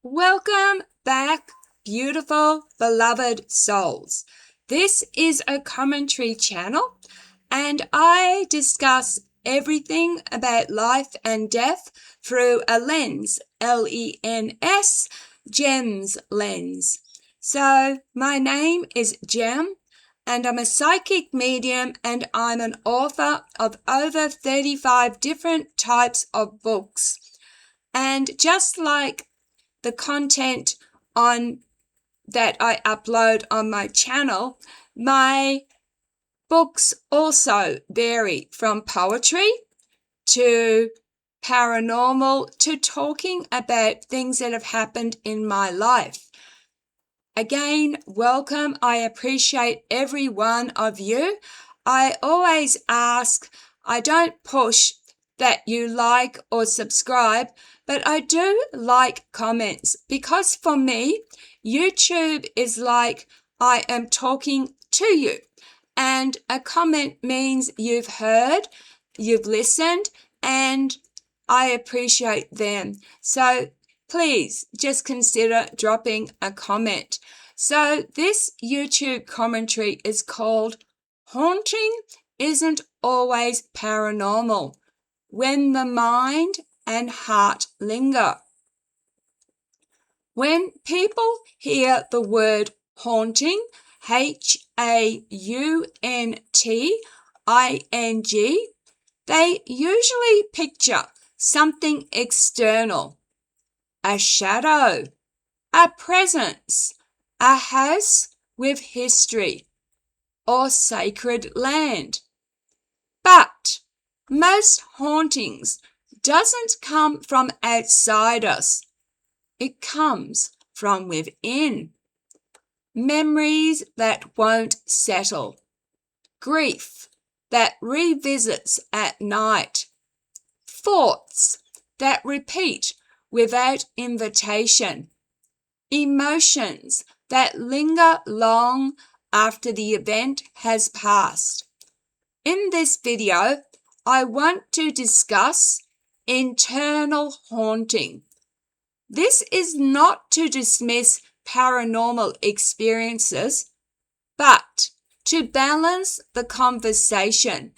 Welcome back, beautiful, beloved souls. This is a commentary channel, and I discuss everything about life and death through a lens, L-E-N-S, GEMS lens. So my name is Gem, and I'm a psychic medium, and I'm an author of over 35 different types of books. And just like the content on that I upload on my channel, my books also vary from poetry to paranormal to talking about things that have happened in my life. Again, welcome. I appreciate every one of you. I always ask, I don't push that you like or subscribe, but I do like comments because for me, YouTube is like I am talking to you. And a comment means you've heard, you've listened, and I appreciate them. So please just consider dropping a comment. So this YouTube commentary is called Haunting Isn't Always Paranormal, When the Mind and Heart Linger. When people hear the word haunting, H-A-U-N-T-I-N-G, they usually picture something external, a shadow, a presence, a house with history, or sacred land. But most hauntings doesn't come from outside us. It comes from within. Memories that won't settle. Grief that revisits at night. Thoughts that repeat without invitation. Emotions that linger long after the event has passed. In this video, I want to discuss internal haunting. This is not to dismiss paranormal experiences, but to balance the conversation.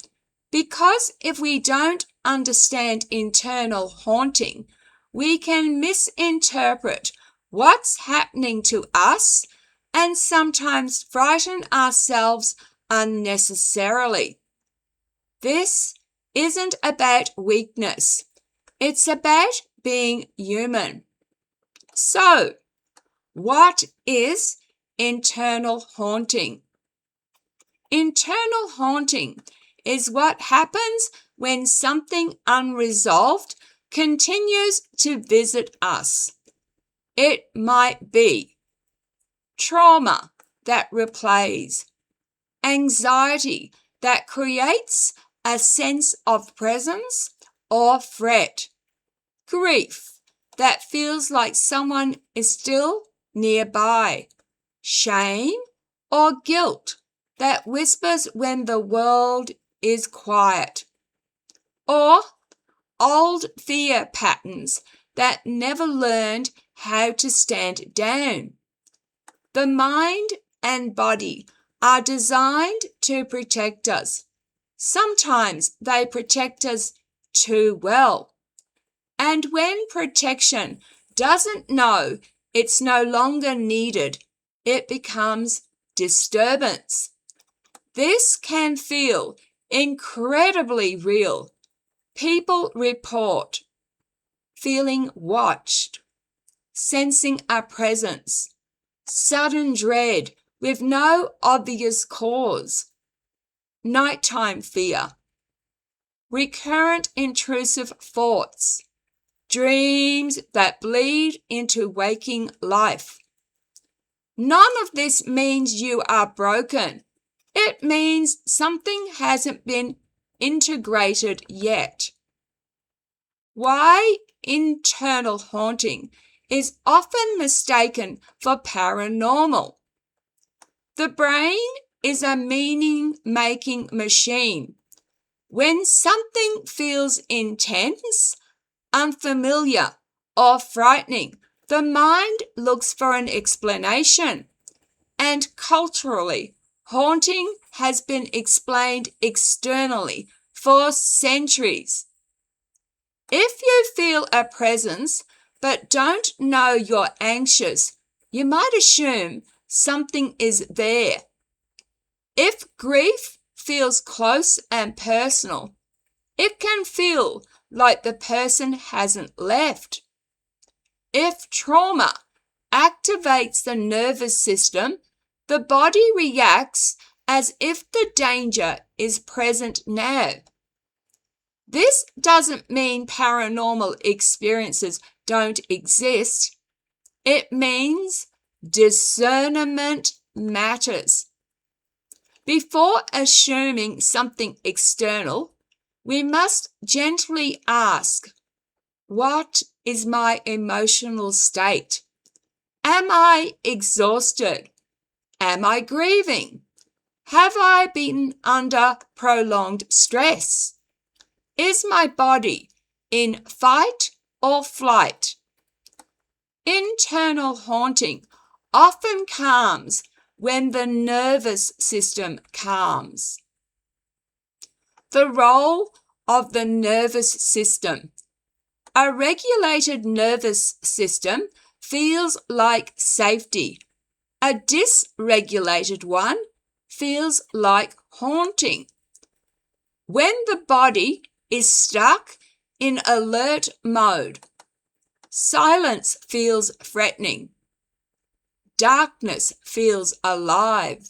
Because if we don't understand internal haunting, we can misinterpret what's happening to us and sometimes frighten ourselves unnecessarily. This isn't about weakness. It's about being human. So, what is internal haunting? Internal haunting is what happens when something unresolved continues to visit us. It might be trauma that replays, anxiety that creates a sense of presence or threat, grief that feels like someone is still nearby, shame or guilt that whispers when the world is quiet, or old fear patterns that never learned how to stand down. The mind and body are designed to protect us. Sometimes they protect us too well. And when protection doesn't know it's no longer needed, it becomes disturbance. This can feel incredibly real. People report feeling watched, sensing a presence, sudden dread with no obvious cause, nighttime fear, recurrent intrusive thoughts, dreams that bleed into waking life. None of this means you are broken. It means something hasn't been integrated yet. Why internal haunting is often mistaken for paranormal. The brain is a meaning-making machine. When something feels intense, unfamiliar, or frightening, The mind looks for an explanation, and culturally, haunting has been explained externally for centuries. If you feel a presence but don't know you're anxious, you might assume something is there. If grief feels close and personal, it can feel like the person hasn't left. If trauma activates the nervous system, the body reacts as if the danger is present now. This doesn't mean paranormal experiences don't exist. It means discernment matters. Before assuming something external, we must gently ask, what is my emotional state? Am I exhausted? Am I grieving? Have I been under prolonged stress? Is my body in fight or flight? Internal haunting often calms when the nervous system calms. The role of the nervous system. A regulated nervous system feels like safety. A dysregulated one feels like haunting. When the body is stuck in alert mode, silence feels threatening. Darkness feels alive.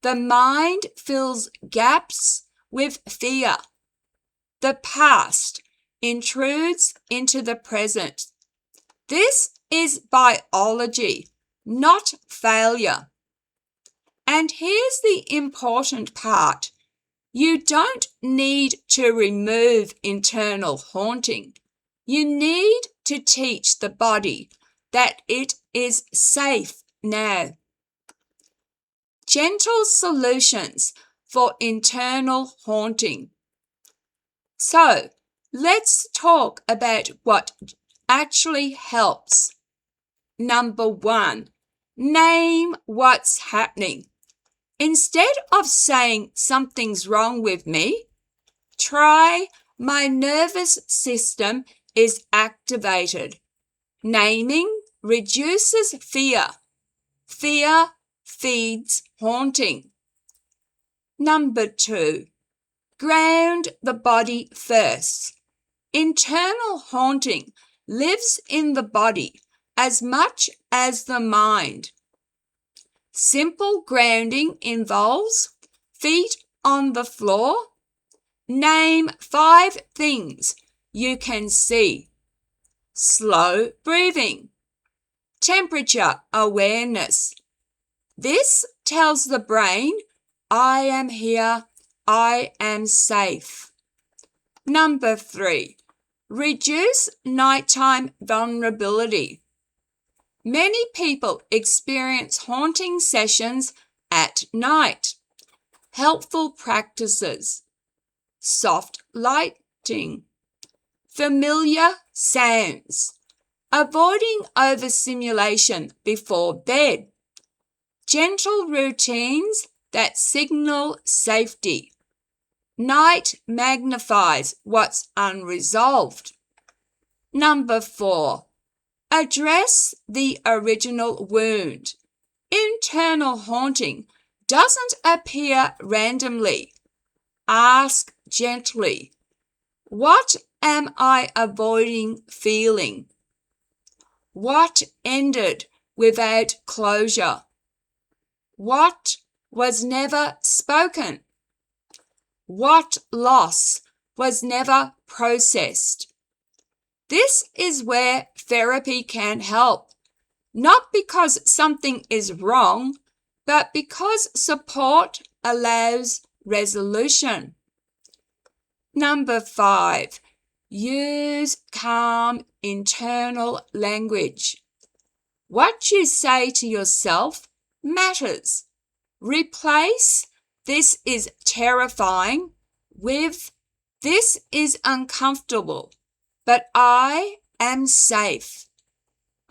The mind fills gaps with fear. The past intrudes into the present. This is biology, not failure. And here's the important part. You don't need to remove internal haunting. You need to teach the body that it is safe now. Gentle solutions for internal haunting. So, let's talk about what actually helps. Number 1, name what's happening. Instead of saying something's wrong with me, try my nervous system is activated. Naming reduces fear. Fear feeds haunting. Number 2, ground the body first. Internal haunting lives in the body as much as the mind. Simple grounding involves feet on the floor. Name 5 things you can see. Slow breathing. Temperature awareness. This tells the brain, I am here, I am safe. Number 3, reduce nighttime vulnerability. Many people experience haunting sessions at night. Helpful practices. Soft lighting. Familiar sounds. Avoiding overstimulation before bed. Gentle routines that signal safety. Night magnifies what's unresolved. Number 4, address the original wound. Internal haunting doesn't appear randomly. Ask gently, what am I avoiding feeling? What ended without closure? What was never spoken? What loss was never processed? This is where therapy can help, not because something is wrong, but because support allows resolution. Number 5, use calm internal language. What you say to yourself matters. Replace "this is terrifying" with "this is uncomfortable, but I am safe."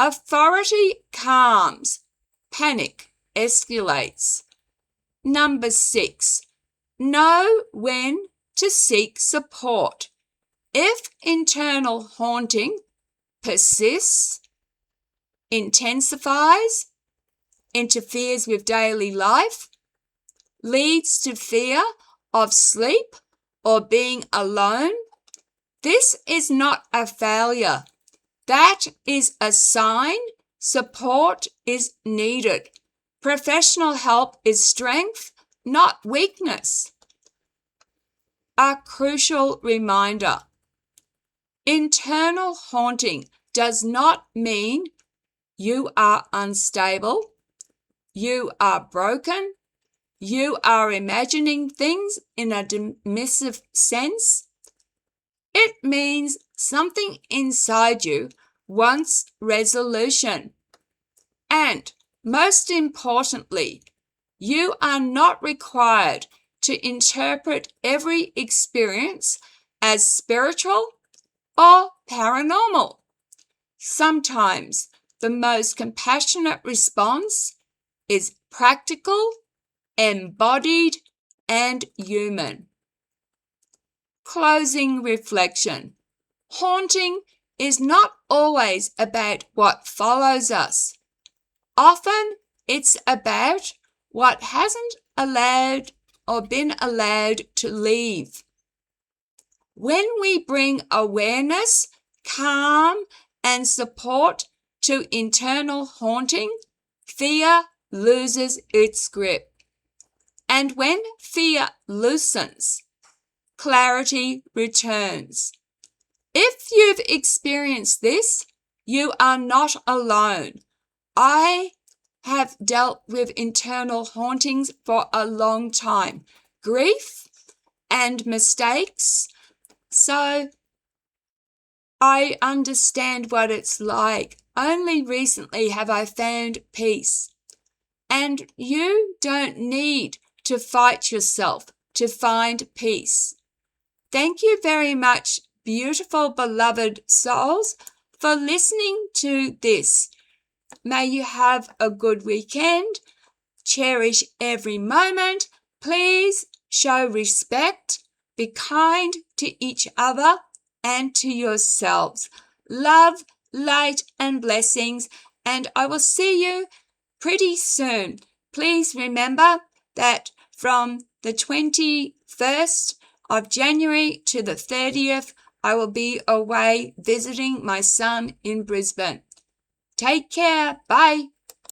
Authority calms. Panic escalates. Number 6. Know when to seek support. If internal haunting persists, intensifies, interferes with daily life, leads to fear of sleep or being alone, this is not a failure. That is a sign support is needed. Professional help is strength, not weakness. A crucial reminder. Internal haunting does not mean you are unstable, you are broken, you are imagining things in a dismissive sense. It means something inside you wants resolution. And most importantly, you are not required to interpret every experience as spiritual or paranormal. Sometimes the most compassionate response is practical, embodied, and human. Closing reflection. Haunting is not always about what follows us. Often it's about what hasn't allowed or been allowed to leave. When we bring awareness, calm, and support to internal haunting, fear loses its grip. And when fear loosens, clarity returns. If you've experienced this, you are not alone. I have dealt with internal hauntings for a long time, grief and mistakes, so I understand what it's like. Only recently have I found peace. And you don't need to fight yourself to find peace. Thank you very much, beautiful beloved souls, for listening to this. May you have a good weekend. Cherish every moment. Please show respect. Be kind to each other and to yourselves. Love, light, and blessings. And I will see you pretty soon. Please remember that from the 21st of January to the 30th, I will be away visiting my son in Brisbane. Take care. Bye.